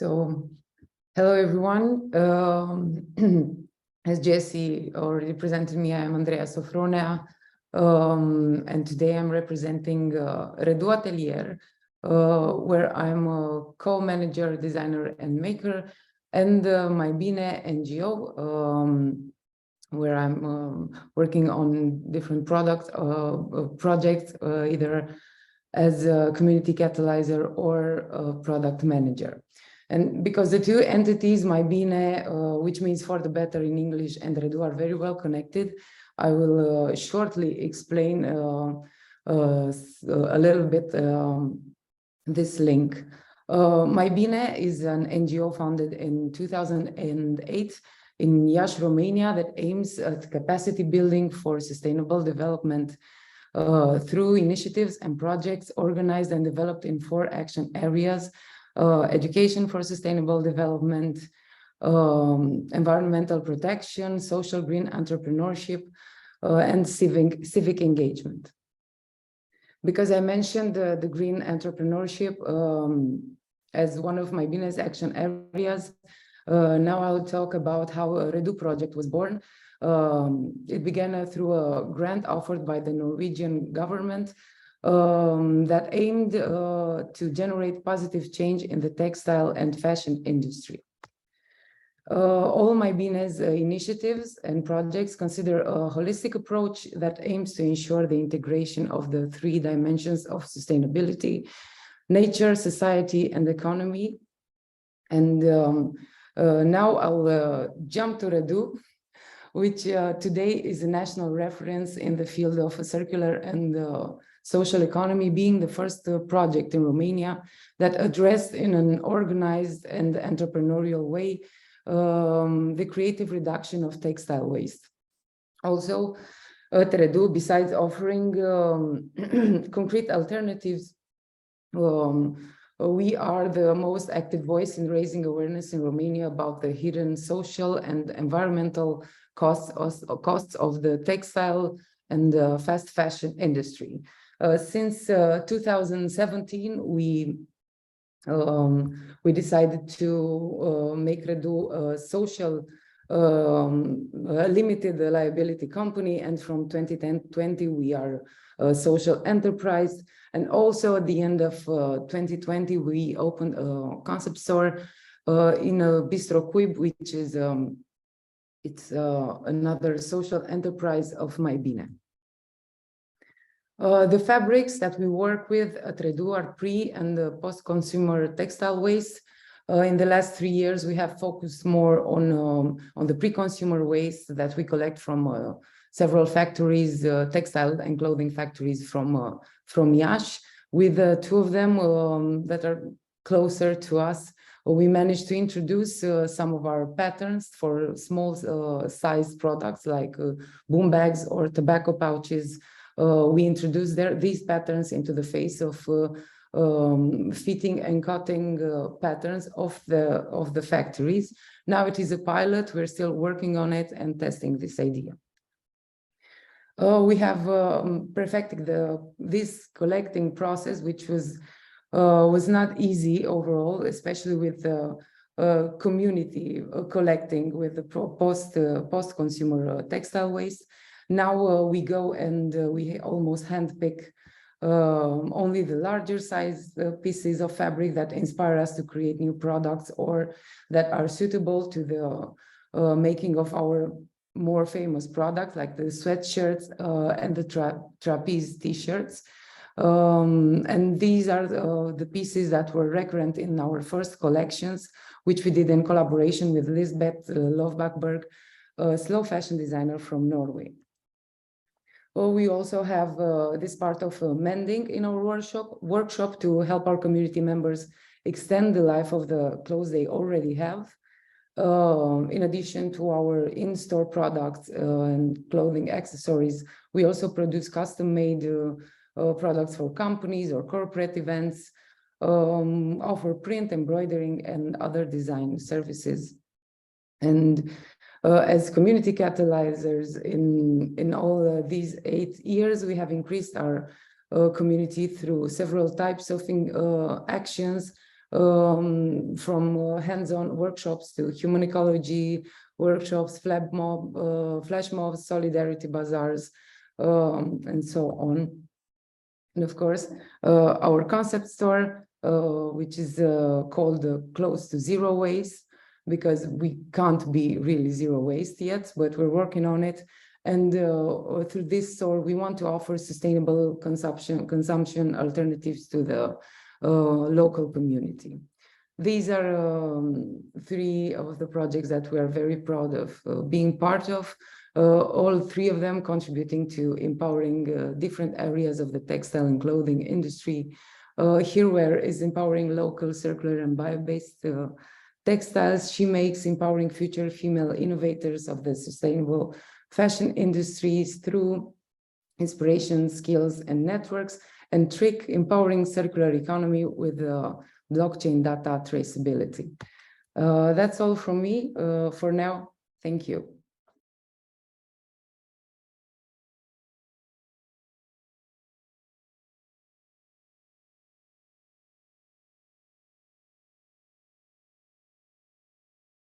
So, hello everyone. As Jesse already presented me, I am Andreea Sofronea, and today I'm representing REDU Atelier, where I'm a co-manager, designer, and maker, and Mai Bine NGO, where I'm working on different projects, either as a community catalyzer or a product manager. And because the two entities, Mai Bine, which means for the better in English, and REDU are very well connected, I will shortly explain a little bit this link. Mai Bine is an NGO founded in 2008 in Iasi, Romania, that aims at capacity building for sustainable development through initiatives and projects organized and developed in 4 action areas: education for sustainable development, environmental protection, social green entrepreneurship, and civic engagement. Because I mentioned the green entrepreneurship as one of Mai Bine's action areas, now I'll talk about how a REDU project was born. It began through a grant offered by the Norwegian government that aimed to generate positive change in the textile and fashion industry. All Mai Bine's initiatives and projects consider a holistic approach that aims to ensure the integration of the 3 dimensions of sustainability: nature, society, and economy. And now I'll jump to REDU, which today is a national reference in the field of a circular and social economy, being the first project in Romania that addressed in an organized and entrepreneurial way the creative reduction of textile waste. Also, at REDU, besides offering concrete alternatives, we are the most active voice in raising awareness in Romania about the hidden social and environmental costs of the textile and fast fashion industry. Since 2017, we decided to make REDU a social limited liability company, and from 2020 we are a social enterprise. And also at the end of 2020 we opened a concept store in a Bistro Cuib, which is another social enterprise of Mai Bine. The fabrics that we work with at REDU are pre- and post-consumer textile waste. In the last 3 years, we have focused more on the pre-consumer waste that we collect from several factories, textile and clothing factories from Iasi. With 2 of them that are closer to us, we managed to introduce some of our patterns for small size products like boom bags or tobacco pouches. We introduced these patterns into the face of fitting and cutting patterns of the factories. Now it is a pilot. We're still working on it and testing this idea. We have perfected this collecting process, which was not easy overall, especially with the community collecting with the post-consumer textile waste. Now we go and we almost handpick only the larger size pieces of fabric that inspire us to create new products or that are suitable to the making of our more famous products, like the sweatshirts and the trapeze t-shirts. And these are the pieces that were recurrent in our first collections, which we did in collaboration with Lisbeth Lovbakberg, a slow fashion designer from Norway. We also have this part of mending in our workshop to help our community members extend the life of the clothes they already have. In addition to our in-store products and clothing accessories, we also produce custom-made products for companies or corporate events, offer print, embroidering, and other design services. And as community catalyzers in all these 8 years, we have increased our community through several types of actions, from hands-on workshops to human ecology workshops, flash mobs, solidarity bazaars, and so on. And of course, our concept store, which is called Close to Zero Waste, because we can't be really zero waste yet, but we're working on it. And through this store, we want to offer sustainable consumption alternatives to the local community. These are three of the projects that we are very proud of being part of. All three of them contributing to empowering different areas of the textile and clothing industry. Herewear is empowering local, circular, and bio-based textiles. She makes empowering future female innovators of the sustainable fashion industries through inspiration, skills, and networks. And Trick, empowering circular economy with blockchain data traceability. That's all from me for now. Thank you.